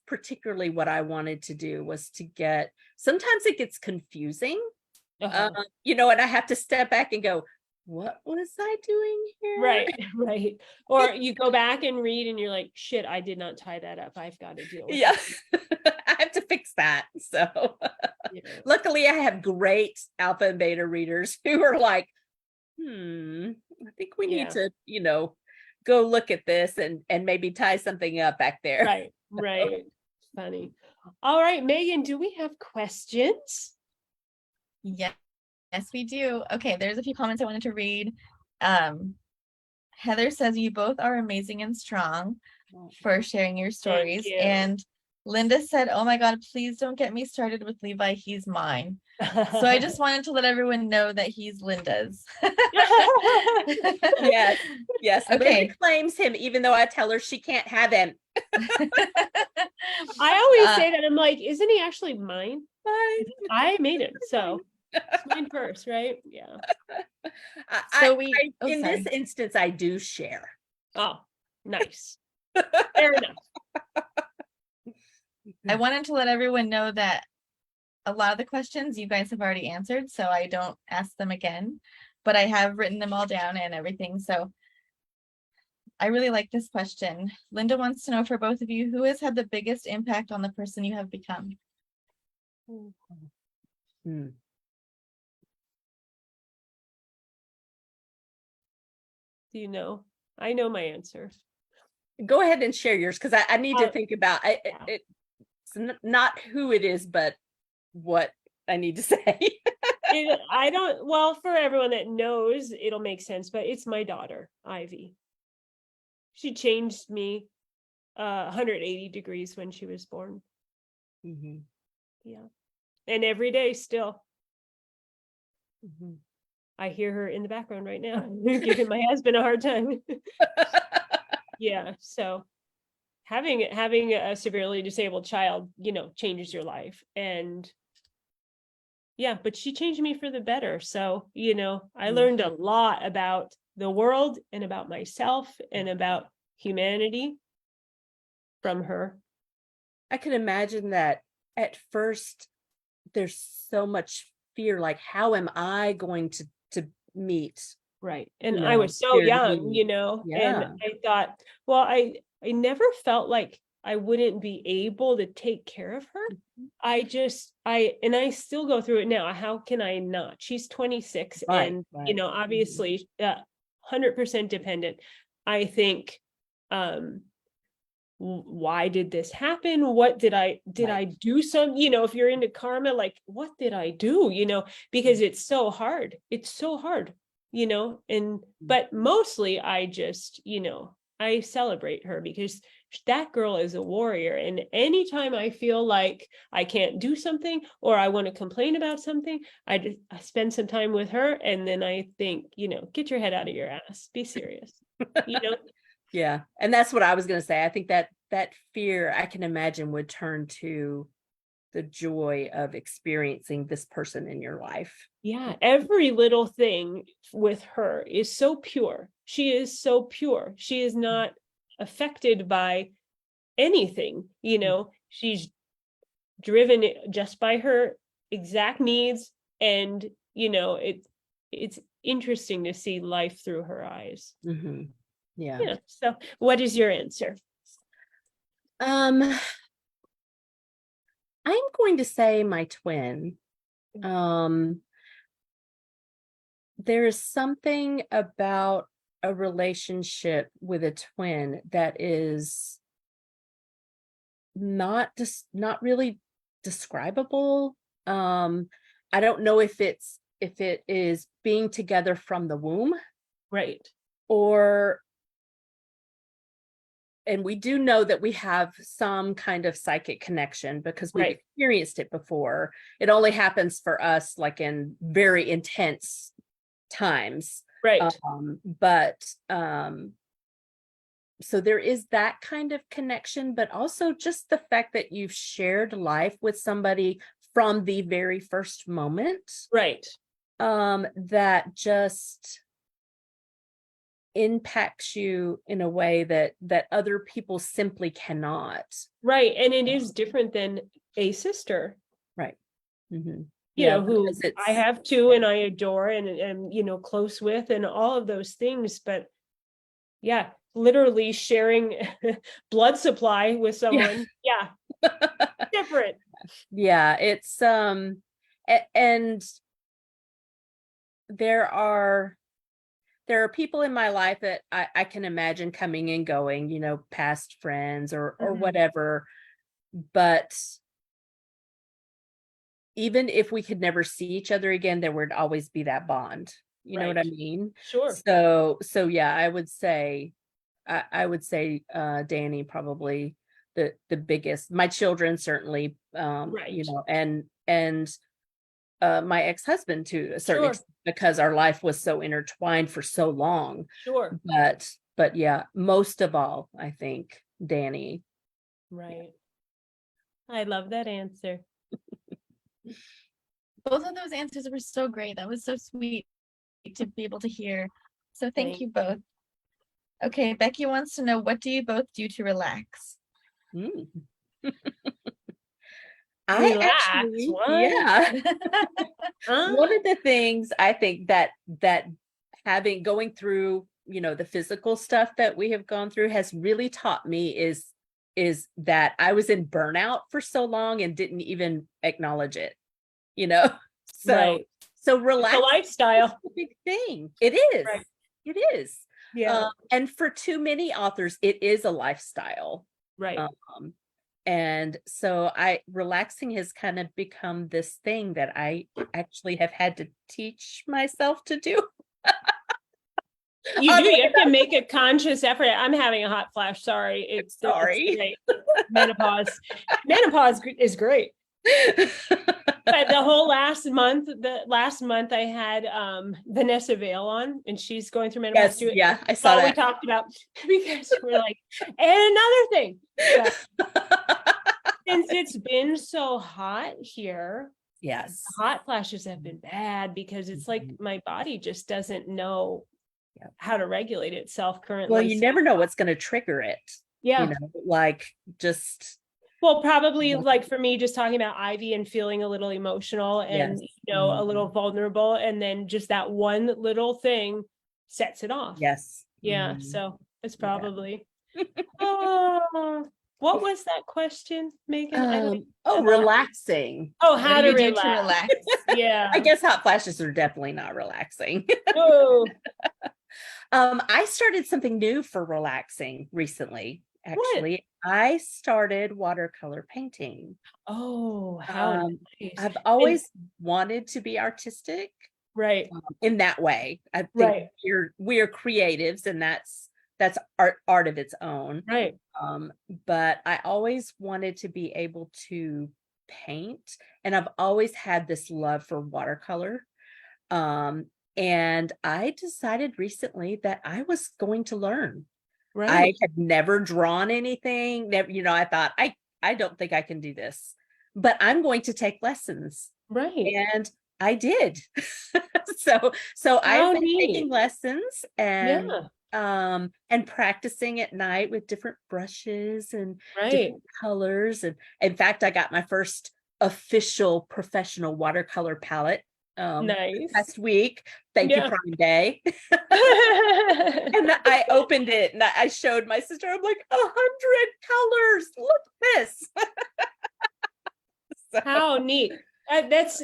particularly what I wanted to do, was to get, sometimes it gets confusing, and I have to step back and go, what was I doing here? Right. Or you go back and read and you're like, shit, I did not tie that up. I've got to deal with it. I have to fix that. So luckily I have great alpha and beta readers who are like, I think we need to, go look at this and maybe tie something up back there. Right. Funny. All right, Megan, do we have questions? Yes, we do. Okay, there's a few comments I wanted to read. Heather says you both are amazing and strong Oh. for sharing your Thank stories. you. And Linda said, "Oh my God, please don't get me started with Levi. He's mine." So I just wanted to let everyone know that he's Linda's. Yes, yes. Linda Okay. claims him, even though I tell her she can't have him. I always say that. I'm like, isn't he actually mine? Right. I made him, so it's mine first, right? Yeah. So we, oh, in sorry. this instance, I do share. Oh, nice. Fair enough. I wanted to let everyone know that a lot of the questions you guys have already answered, so I don't ask them again, but I have written them all down and everything. So I really like this question. Linda wants to know, for both of you, who has had the biggest impact on the person you have become? Hmm. Do you know? I know my answer. Go ahead and share yours, because I need to think about yeah. it's not who it is, but what I need to say. I don't, well, for everyone that knows, it'll make sense, but it's my daughter, Ivy. She changed me 180 degrees when she was born. Mhm. Yeah. And every day still. Mhm. I hear her in the background right now, giving my husband a hard time. Yeah. So having a severely disabled child, changes your life. And yeah, but she changed me for the better. So, I learned a lot about the world and about myself and about humanity from her. I can imagine that at first there's so much fear, like, how am I going to meet, Right. And I was so shared young, needs? and Yeah. I thought, well, I never felt like I wouldn't be able to take care of her. I still go through it now. How can I not? She's 26 Right, and, right. obviously 100% dependent. I think, why did this happen? What did I Right. do some, if you're into karma, like, what did I do? Because it's so hard. It's so hard, and, but mostly I just, I celebrate her because that girl is a warrior. And anytime I feel like I can't do something or I want to complain about something, I spend some time with her. And then I think, get your head out of your ass, be serious, Yeah. And that's what I was going to say. I think that fear, I can imagine, would turn to the joy of experiencing this person in your life. Yeah, every little thing with her is so pure. She is so pure. She is not affected by anything, She's driven just by her exact needs, and it's interesting to see life through her eyes. Mm-hmm. Yeah. Yeah. So, what is your answer? I'm going to say my twin. There is something about a relationship with a twin that is not really describable. I don't know if it is being together from the womb, Right. or, and we do know that we have some kind of psychic connection because we've Right. experienced it before. It only happens for us like in very intense times. Right. So there is that kind of connection, but also just the fact that you've shared life with somebody from the very first moment, Right. that just impacts you in a way that other people simply cannot. Right. And it is different than a sister. Right. Mm-hmm. Who I have two and I adore and close with and all of those things. But yeah, literally sharing blood supply with someone. Yeah. Different. Yeah, it's and there are people in my life that I can imagine coming and going, past friends or whatever. But even if we could never see each other again, there would always be that bond. You know what I Right. mean? Sure. So yeah, I would say Danny probably the biggest. My children certainly, Right. and my ex-husband to a certain Sure. extent because our life was so intertwined for so long. Sure. But yeah, most of all, I think Danny. Right. I love that answer. Both of those answers were so great. That was so sweet to be able to hear. So thank you both. Okay, Becky wants to know, what do you both do to relax? Mm. Relax, what? Yeah. Huh? One of the things I think that going through, the physical stuff that we have gone through has really taught me is that I was in burnout for so long and didn't even acknowledge it, you know. So Right. so It's a relax is lifestyle. a big thing. It is. Right. It is. Yeah. And for too many authors, it is a lifestyle. Right. Um, and so relaxing has kind of become this thing that I actually have had to teach myself to do. You do. You have to make a conscious effort. I'm having a hot flash. Sorry. It's Sorry. great. Menopause. Menopause is great. But the whole last month I had Vanessa Vale on, and she's going through menopause Yes, too. yeah, I saw All we that. talked about, because we're like, and another thing, since it's been so hot here, Yes. hot flashes have been bad because it's like my body just doesn't know how to regulate itself currently. Well, you never know what's going to trigger it. Yeah. Like just. Well, probably like for me, just talking about Ivy and feeling a little emotional and, Yes. a little vulnerable. And then just that one little thing sets it off. Yes. Yeah. So it's probably, oh, what was that question, Megan? Relaxing. Oh, What how do to you do to relax. relax? Yeah. I guess hot flashes are definitely not relaxing. Oh, I started something new for relaxing recently. Actually, I started watercolor painting. oh, how nice. I've always wanted to be artistic, Right. in that way. I think Right. we're creatives, and that's art of its own. Right. But I always wanted to be able to paint, and I've always had this love for watercolor. And I decided recently that I was going to learn. Right. I had never drawn anything. Never, I thought I don't think I can do this, but I'm going to take lessons. Right. And I did. So I've been taking lessons and practicing at night with different brushes and different colors. And in fact, I got my first official professional watercolor palette last week. Thank you, Prime Day. And I opened it and I showed my sister. I'm like, 100 colors. Look at this. So. How neat. That's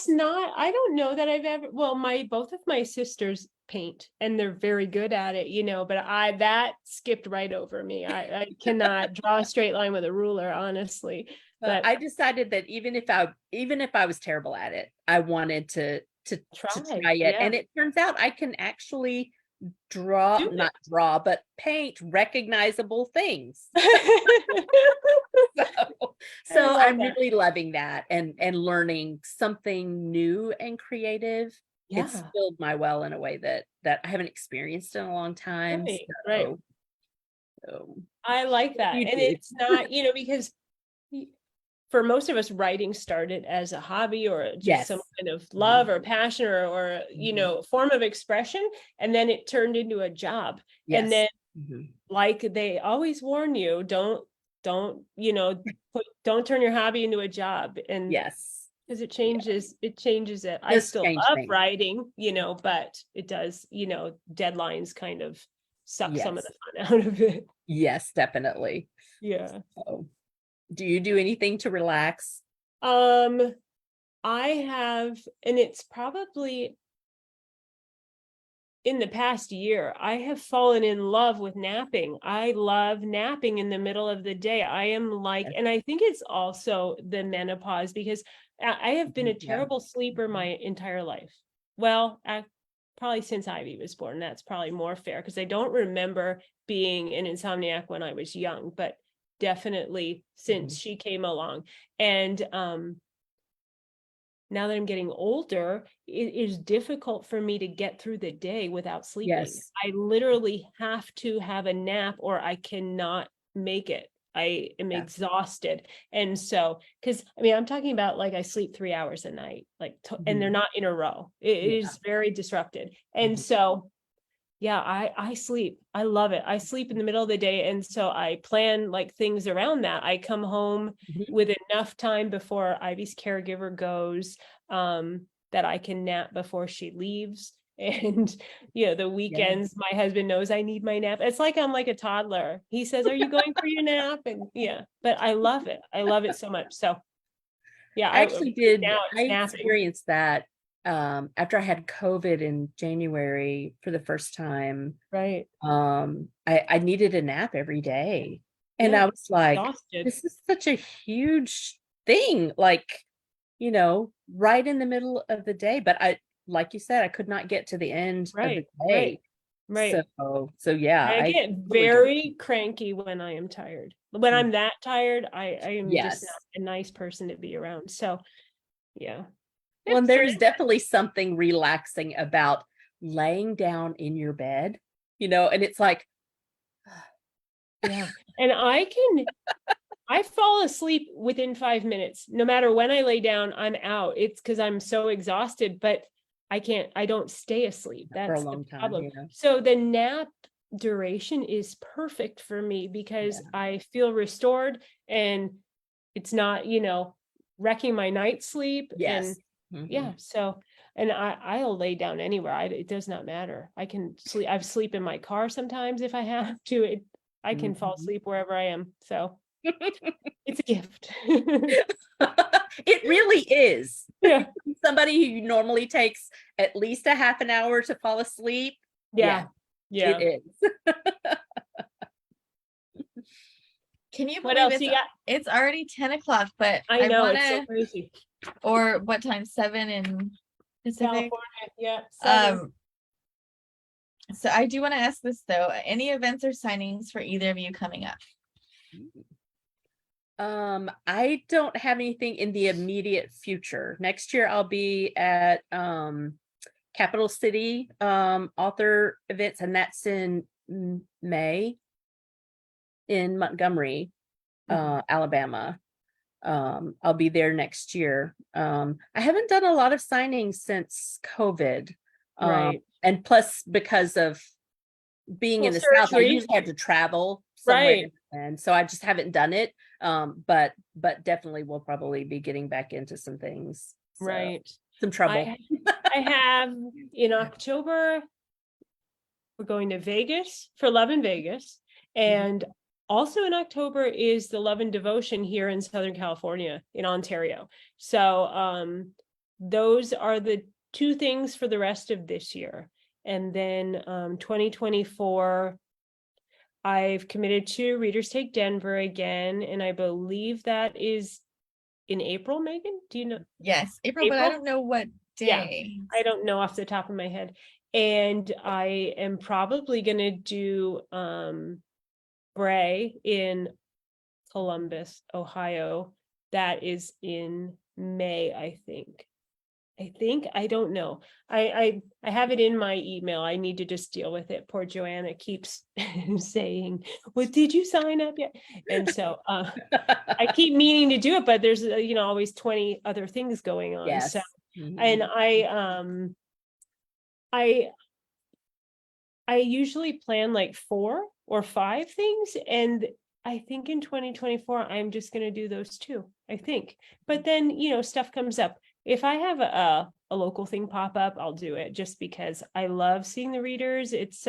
not, I don't know that I've ever, well, both of my sisters paint and they're very good at it, but that skipped right over me. I cannot draw a straight line with a ruler, honestly. But I decided that even if I was terrible at it, I wanted to try it. And it turns out I can actually but paint recognizable things. So I'm really loving that and learning something new and creative. It's filled my well in a way that I haven't experienced in a long time. Right. So I like that. And it's not, because for most of us, writing started as a hobby or just some kind of love or passion or form of expression. And then it turned into a job. And then like they always warn you, don't turn your hobby into a job. And because it changes it. I still love writing, but it does, deadlines kind of suck some of the fun out of it. Yes, definitely. Yeah. So, do you do anything to relax? I have, and it's probably in the past year, I have fallen in love with napping. I love napping in the middle of the day. I am like, and I think it's also the menopause because I have been a terrible sleeper my entire life. Well, probably since Ivy was born. That's probably more fair because I don't remember being an insomniac when I was young, but definitely since she came along. And now that I'm getting older, it is difficult for me to get through the day without sleeping. Yes. I literally have to have a nap or I cannot make it. I am Yeah. exhausted. And so, because I mean, I'm talking about like I sleep 3 hours a night, like, and they're not in a row. It Yeah. is very disrupted. And so, yeah, I sleep. I love it. I sleep in the middle of the day. And so I plan like things around that. I come home with enough time before Ivy's caregiver goes, that I can nap before she leaves. And the weekends, my husband knows I need my nap. It's like I'm like a toddler. He says, "Are you going for your nap?" And but I love it. I love it so much. So yeah, I actually did. now I it's napping. experienced that after I had COVID in January for the first time. Right. I needed a nap every day. And Yeah, I was like, exhausted. this is such a huge thing, like, right in the middle of the day. But like you said, I could not get to the end of the day. Right. So yeah, I get totally very cranky when I am tired. When I'm that tired, I am just Yes. not a nice person to be around. So yeah. Well, and there's definitely something relaxing about laying down in your bed, and it's like, Yeah. And I fall asleep within 5 minutes. No matter when I lay down, I'm out. It's because I'm so exhausted, but I don't stay asleep. for a That's the long time, problem. So the nap duration is perfect for me because I feel restored and it's not, wrecking my night sleep. Yes. And yeah, so, and I'll lay down anywhere. It does not matter. I can sleep. I've sleep in my car sometimes if I have to. I can fall asleep wherever I am. So it's a gift. It really is. Yeah. Somebody who normally takes at least a half an hour to fall asleep. Yeah. It is. Can you What believe else you got? it's already 10 o'clock, but I know wanna, it's so crazy. or what time? 7 in Pacific? California, yeah. 7. So I do want to ask this though. Any events or signings for either of you coming up? I don't have anything in the immediate future. Next year I'll be at Capital City author events, and that's in May in Montgomery, Alabama. I'll be there next year. I haven't done a lot of signings since COVID. Right. And plus, because of being in the South, I usually have to travel somewhere. And so I just haven't done it. But definitely we'll probably be getting back into some things. So, right. Some trouble. I have in October, we're going to Vegas for Love in Vegas. And also in October is the Love and Devotion here in Southern California, in Ontario. So those are the 2 things for the rest of this year. And then 2024, I've committed to Readers Take Denver again. And I believe that is in April, Megan. Do you know? Yes, April, but I don't know what day. Yeah, I don't know off the top of my head. And I am probably going to do Bray in Columbus, Ohio. That is in May, I think. I don't know. I have it in my email. I need to just deal with it. Poor Joanna keeps saying, "Well, did you sign up yet?" And so I keep meaning to do it, but there's always 20 other things going on. Yes. So and I usually plan like 4 or 5 things, and I think in 2024 I'm just going to do those 2, I think. But then stuff comes up. If I have a local thing pop up, I'll do it just because I love seeing the readers. It's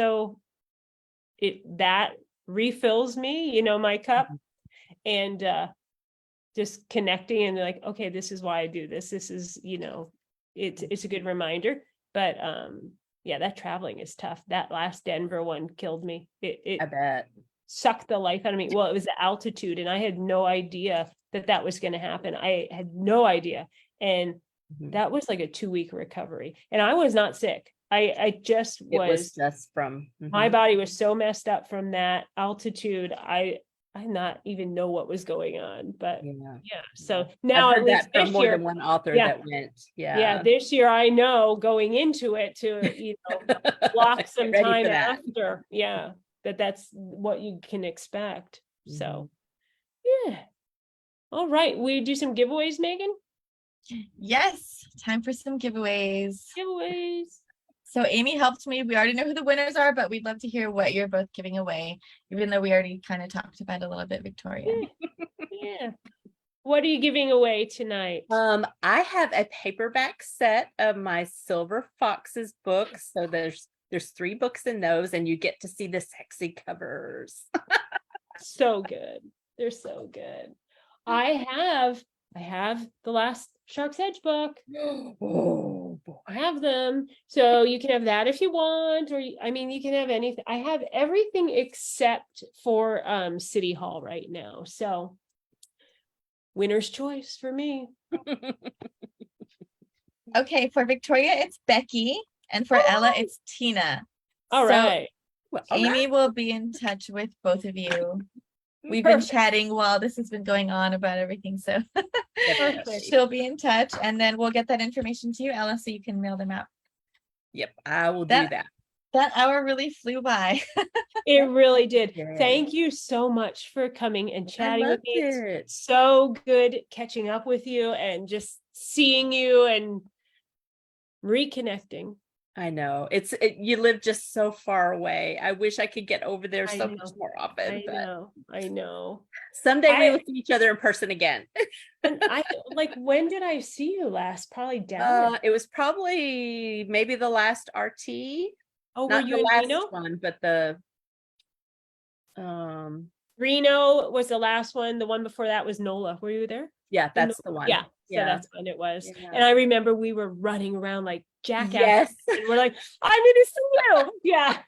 that refills me, my cup, and just connecting and like, okay, this is why I do this. This is, it's a good reminder. But yeah, that traveling is tough. That last Denver one killed me. I bet. Sucked the life out of me. Well, it was the altitude, and I had no idea that was going to happen. I had no idea. And that was like a 2-week recovery. And I was not sick. I just It was was, just from my mhm. body was so messed up from that altitude. I not even know what was going on, but Yeah. yeah. Yeah. So I've now at heard least that from this more than year, one author yeah, that went. yeah, Yeah. this year I know going into it to, block Get some ready time for that. after, yeah, that's what you can expect. So, Mhm. yeah. All right, we do some giveaways, Megan? Yes, time for some giveaways. Giveaways. So Amy helped me. We already know who the winners are, but we'd love to hear what you're both giving away, even though we already kind of talked about it a little bit, Victoria. Yeah. What are you giving away tonight? I have a paperback set of my Silver Foxes books. So there's 3 books in those, and you get to see the sexy covers. So good. They're so good. I have the last Shark's Edge book. Oh boy. I have them. So you can have that if you want, or I mean, you can have anything. I have everything except for City Hall right now. So winner's choice for me. Okay, for Victoria, it's Becky, and for Ella, it's Tina. All So right. Well, all Amy right. will be in touch with both of you. We've been Perfect. chatting while this has been going on about everything, so Definitely. she'll be in touch, and then we'll get that information to you, Ella, so you can mail them out. Yep, I will do That that. that hour really flew by. It really did. Yes. Thank you so much for coming and I chatting with loved me. It's it. so good catching up with you and just seeing you and reconnecting. I know. You live just so far away. I wish I could get over there I so much know. more often, but I know. someday we will see each other in person again. And I like, when did I see you last? Probably down. It was probably maybe the last RT, Oh, were not you the in last Reno? one, but the um Reno was the last one. The one before that was NOLA. Were you there? yeah, that's the one. Yeah. So Yeah. that's when it was. Yeah. And I remember we were running around like jackasses. Yes. And we're like, I'm gonna see you. Yeah.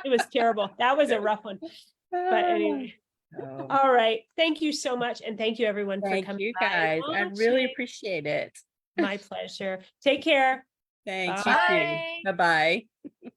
It was terrible. That was a rough one. But anyway. Oh, All right. Thank you so much. And thank you everyone for thank coming you by and guys. I really watching. appreciate it. My pleasure. Take care. Thanks, you too. Bye. Bye-bye.